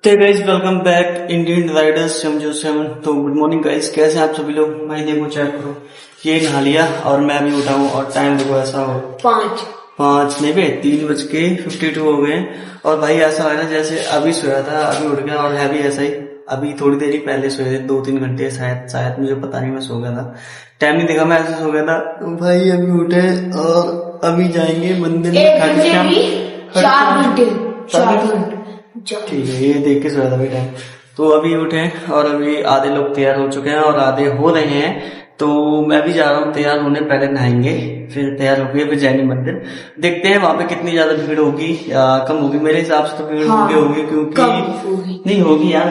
तो guys welcome back Indian Riders 707। तो good morning guys, कैसे हैं आप सभी लोग। भाई देखो चेक करो, ये नहा लिया और मैं भी उठा हूँ और टाइम देखो ऐसा हो 5 नहीं बे 3:52 हो गए। और भाई ऐसा है ना जैसे अभी सोया था अभी उठ गया, और है भी ऐसा ही। अभी थोड़ी देर ही पहले सोए थे 2-3 घंटे शायद मुझे पता नहीं, मैं सो गया था, टाइम नहीं देखा, मैं ऐसे सो गया था। तो भाई अभी उठे और अभी जाएंगे मंदिर में। 4 घंटे ठीक है, ये देख के सोया था बेटा। तो अभी उठे और अभी आधे लोग तैयार हो चुके हैं और आधे हो रहे हैं। तो मैं भी जा रहा हूँ तैयार होने, पहले नहाएंगे फिर तैयार होके फिर जाएंगे मंदिर। देखते हैं वहां पे कितनी ज्यादा भीड़ होगी या कम होगी। मेरे हिसाब से तो भीड़ होगी क्योंकि नहीं होगी यार,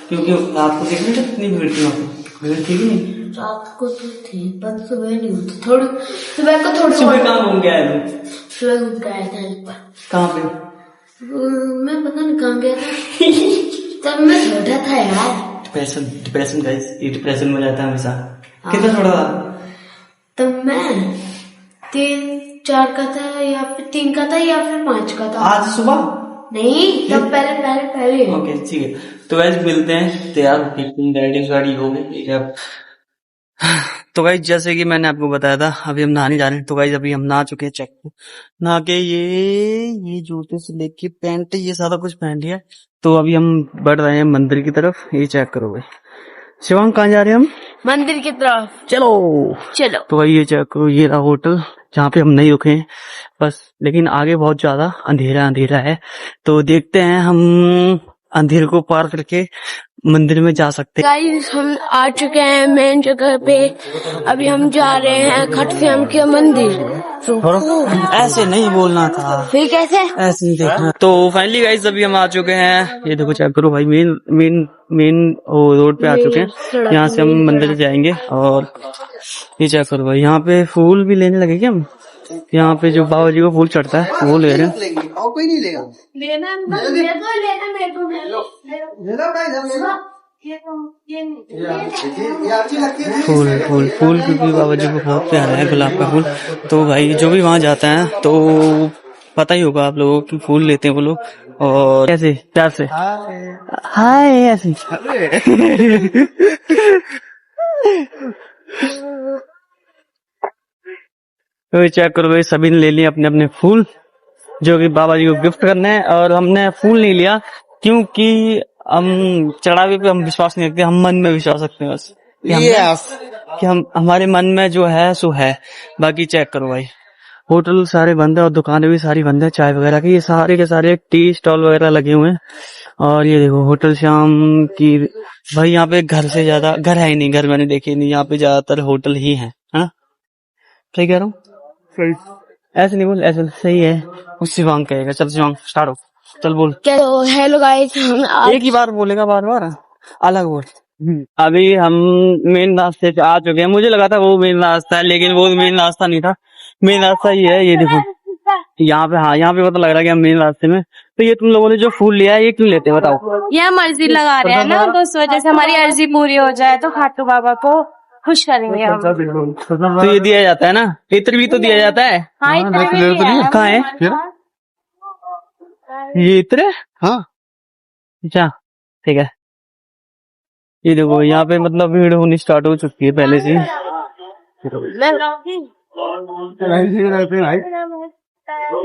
क्योंकि रात को देखने तो कितनी भीड़ थी, वहाँ पे भीड़ थी नहीं। रात को तो थी पर सुबह नहीं होती, थोड़ी सुबह को थोड़ी। सुबह कहाँ घूम के आए तुम? सुबह घूम के आए थे एक बार। कहाँ पे? मैं पता नहीं कहाँ गया था तब मैं छोटा था यार। डिप्रेशन गाइस, ये डिप्रेशन में रहता है हमेशा। कितना छोटा था तब? मैं 3-4 का था या फिर 3 का था या फिर 5 का था। आज सुबह नहीं, तब पहले ओके ठीक है। तो गाइस मिलते हैं तैयार रेडी हो गए। तो गाइस जैसे कि मैंने आपको बताया था अभी हम नहाने जा रहे हैं। तो गाइस अभी हम नहा चुके हैं, चेक नहा के ये जूते से लेके पैंट ये सारा कुछ पहन लिया। तो अभी हम बढ़ रहे हैं मंदिर की तरफ। ये चेक करो भाई। शिवांग कहाँ जा रहे हैं हम? मंदिर की तरफ। चलो। तो भाई ये चेक करो, ये रहा होटल जहाँ पे हम नहीं रुके हैं बस, लेकिन आगे बहुत ज्यादा अंधेरा है। तो देखते हैं हम अंधेरे को पार करके मंदिर में जा सकते हैं। गाइस हम आ चुके हैं मेन जगह पे। अभी हम जा रहे हैं खटश्याम के मंदिर। ऐसे नहीं बोलना था, फिर कैसे? ऐसे नहीं देखना। तो फाइनली गाइस अभी हम आ चुके हैं। ये देखो चेक करो भाई, मेन रोड पे आ चुके हैं। यहाँ से हम मंदिर जाएंगे। और ये चेक करो भाई, यहाँ पे फूल भी लेने लगे क्या हम? यहाँ पे जो बाबा जी को फूल चढ़ता है वो ले रहे हैं। और कोई नहीं लेगा। फूल क्योंकि बाबा जी को बहुत प्यारा है गुलाब का फूल। तो भाई जो भी वहाँ जाता है तो पता ही होगा आप लोगों की फूल लेते हैं वो लोग। और ऐसे प्यार से हाय ऐसे तो चेक करो भाई, सभी ने ले लिए अपने अपने फूल जो कि बाबा जी को गिफ्ट करने हैं। और हमने फूल नहीं लिया क्योंकि हम चढ़ावे पे हम विश्वास नहीं रखते, हम मन में विश्वास रखते हैं बस कि हम हमारे मन में जो है सो है। बाकी चेक करो भाई, होटल सारे बंद है और दुकानें भी सारी बंद है चाय वगैरह की। ये सारे के सारे टी स्टॉल वगैरह लगे हुए हैं। और ये देखो होटल श्याम की भाई, यहाँ पे घर से ज्यादा घर है ही नहीं, घर मैंने देखे नहीं, यहाँ पे ज्यादातर होटल ही है ना? सही कह रहा हूँ? ऐसे नहीं बोल, ऐसे सही है। उस शिवांग कहेगा। चल शिवांग स्टार्ट हो, चल बोल। हेलो गाइस, एक ही बार बोलेगा, बार अलग बोल। अभी हम मेन रास्ते पे आ चुके हैं। मुझे लगा था वो मेन रास्ता है, लेकिन वो मेन रास्ता नहीं था। मेन रास्ता ही है, ये देखो यहाँ पे। हाँ यहाँ पे पता लग रहा है कि हम मेन रास्ते में। तो ये तुम लोगों ने जो फूल लिया है ये क्यों लेते हैं बताओ? ये हम अर्जी लगा रहे हैं ना, तो इस वजह से हमारी अर्जी पूरी हो जाए तो खाटू बाबा को खुश करेंगे हम। तो ये दिया जाता है ना, इत्र भी तो दिया जाता है। हाँ इतना कहाँ है ये इत्र? हाँ अच्छा ठीक है। ये देखो यहाँ पे मतलब भीड़ होनी स्टार्ट हो चुकी है पहले से।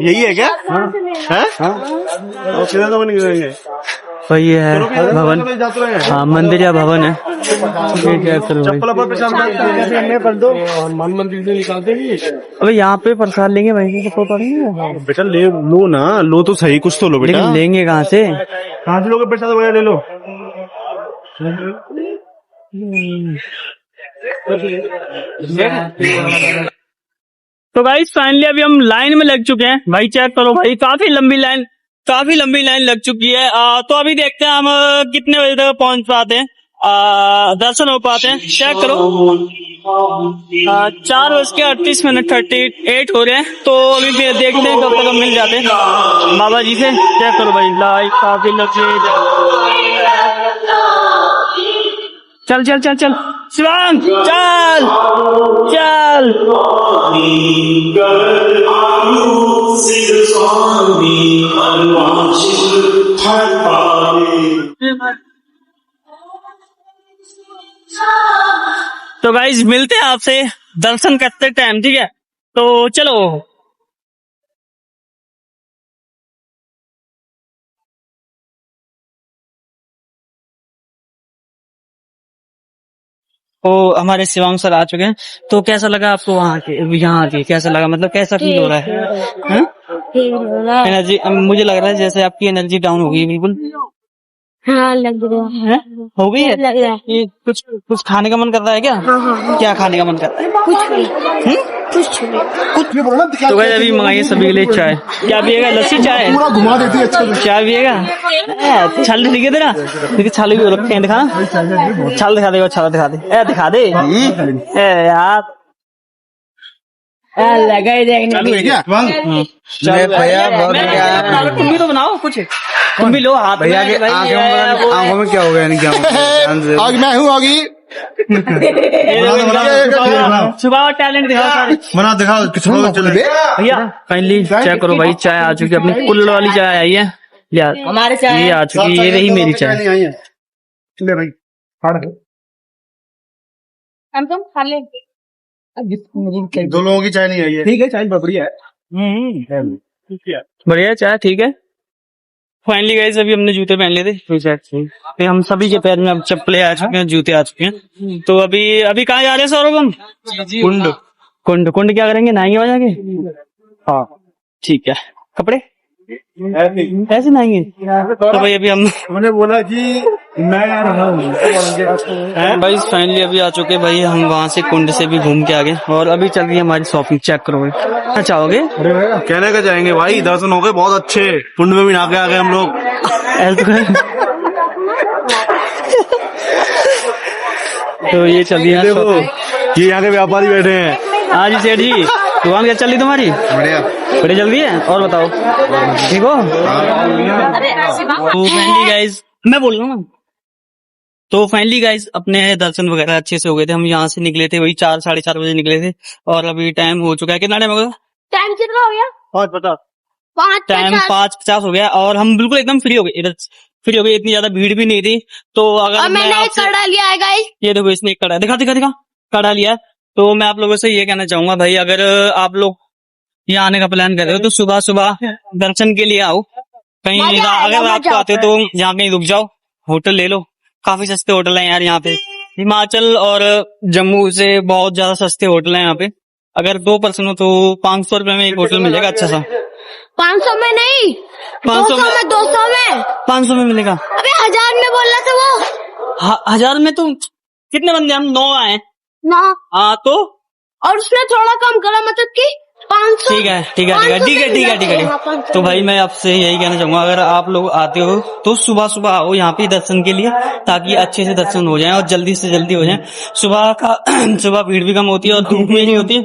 यही है क्या? तो ये है भवन। हाँ मंदिर या भवन है। मंदिर से निकालते नहीं। अबे यहाँ पे प्रसाद लेंगे वहीं से बेटा ले लो ना, लो तो सही, कुछ तो लो बेटा। लेकिन लेंगे कहाँ से लोगे प्रसाद वगैरह ले लो। तो गाइस फाइनली अभी हम लाइन में लग चुके हैं। भाई चेक करो भाई, काफी लंबी लाइन लग चुकी है। तो अभी देखते हैं हम कितने बजे तक पहुंच पाते हैं, दर्शन हो पाते हैं। चेक करो 4:38 38 हो रहे हैं। तो अभी देखते हैं कब तक हम मिल जाते हैं बाबा जी से। चेक करो भाई, लाइट काफी लंबी। चल शिवांग चल। तो गाइस मिलते हैं आपसे दर्शन करते टाइम, ठीक है? तो चलो। तो हमारे शिवांग सर आ चुके हैं। तो कैसा लगा आपको वहाँ के, यहाँ के कैसा लगा, मतलब कैसा फील हो रहा है? एनर्जी, मुझे लग रहा है जैसे आपकी एनर्जी डाउन हो गई बिल्कुल। हाँ लग रहा है। हो गई है? लग रहा है। ये कुछ खाने का मन कर रहा है क्या? हाँ। क्या खाने का मन कर रहा है? कुछ भी। तो भाई अभी मंगाइए सभी के लिए चाय। क्या पिएगा? लस्सी चाय? पूरा घुमा देती है अच्छे से। चाय पिएगा? छाल दिखे तेरा? देखिए छाले भी रखे हैं, दिखा। छाल दिखा दे, छाल दिखा दे, दिखा दे यार। लगा ही तुम भी तो बनाओ कुछ, तुम भी लो हाथ भैया के आंखों में क्या हो गया? नहीं क्या आज मैं हूँ आगे सुबह टैलेंट दिखाओ सारे। बना दिखाओ भैया फाइनली चेक करो भाई, चाय आ चुकी है, अपनी कुल्हड़ वाली चाय आई है यार। हमारे चाय ये आ चुकी है, ये रही मेरी चाय। ले भाई हम तुम खा ले। दो लोगों की चाय नहीं आई है। ठीक है, चाय बढ़िया है। बढ़िया चाय, ठीक है। फाइनली गाइस अभी हमने जूते पहन लिए थे, हम सभी के पैर में अब चप्पलें आ चुके हैं, जूते आ चुके हैं। तो अभी कहाँ जा रहे हैं सौरभ हम? कुंड। कुंड क्या करेंगे? नहाएंगे वहां जाके? हाँ ठीक है। कपड़े ऐसे नहाएंगे? तो भाई अभी हमने बोला कि मैं आ रहा हूँ भाई फाइनली अभी आ चुके भाई, हम वहां से कुंड से भी घूम के आ गए और अभी चल रही है हमारी शॉपिंग। चेक करो भाई, क्या चाहोगे? कहने का जाएंगे भाई, दर्शन हो गए बहुत अच्छे, कुंड में भी नहा के आ गए हम लोग। तो ये चल रही है देखो, ये यहाँ के व्यापारी बैठे हैं। हाँ जी सेठ जी, दुकान क्या चल रही तुम्हारी? बढ़िया बड़ी जल्दी है। और बताओ ठीक हो? तो फाइनली गाइज मैं बोल रहा हूँ। तो फाइनली गाइज अपने दर्शन वगैरह अच्छे से हो गए थे। हम यहाँ से निकले थे वही 4-4:30 बजे निकले थे और अभी टाइम हो चुका है, कितना टाइम हो गया? टाइम कितना हो गया? 5:50 टाइम 5:50 हो गया और हम बिल्कुल एकदम फ्री हो गए, इधर फ्री हो गए। इतनी ज्यादा भीड़ भी नहीं थी। तो अगर मैंने एक कड़ा लिया है गाइस, ये देखो इसने एक कड़ा, दिखा कड़ा लिया। तो मैं आप लोगों से ये कहना चाहूंगा भाई, अगर आप लोग यहाँ आने का प्लान कर रहे हो तो सुबह सुबह दर्शन के लिए आओ। कहीं अगर रात को आते हो तो यहाँ कहीं रुक जाओ, होटल ले लो। काफी सस्ते होटल हैं यार यहाँ पे। हिमाचल और जम्मू से बहुत ज्यादा सस्ते होटल हैं यहाँ पे। अगर 2 पर्सन हो तो 500 रुपए में एक होटल मिलेगा अच्छा सा। 500 में नहीं, 500 में 200 में 500 में मिलेगा। अबे 1000 में बोल रहा था वो। 1000 में तो कितने बंदे? हम 9 आए ना, हाँ तो और उसने थोड़ा कम करा, मतलब कि 500। ठीक है। तो भाई मैं आपसे यही कहना चाहूंगा, अगर आप लोग आते हो तो सुबह सुबह आओ यहाँ पे दर्शन के लिए, ताकि अच्छे से दर्शन हो जाए और जल्दी से जल्दी हो जाए। सुबह भीड़ भी कम होती है और धूप में नहीं होती है।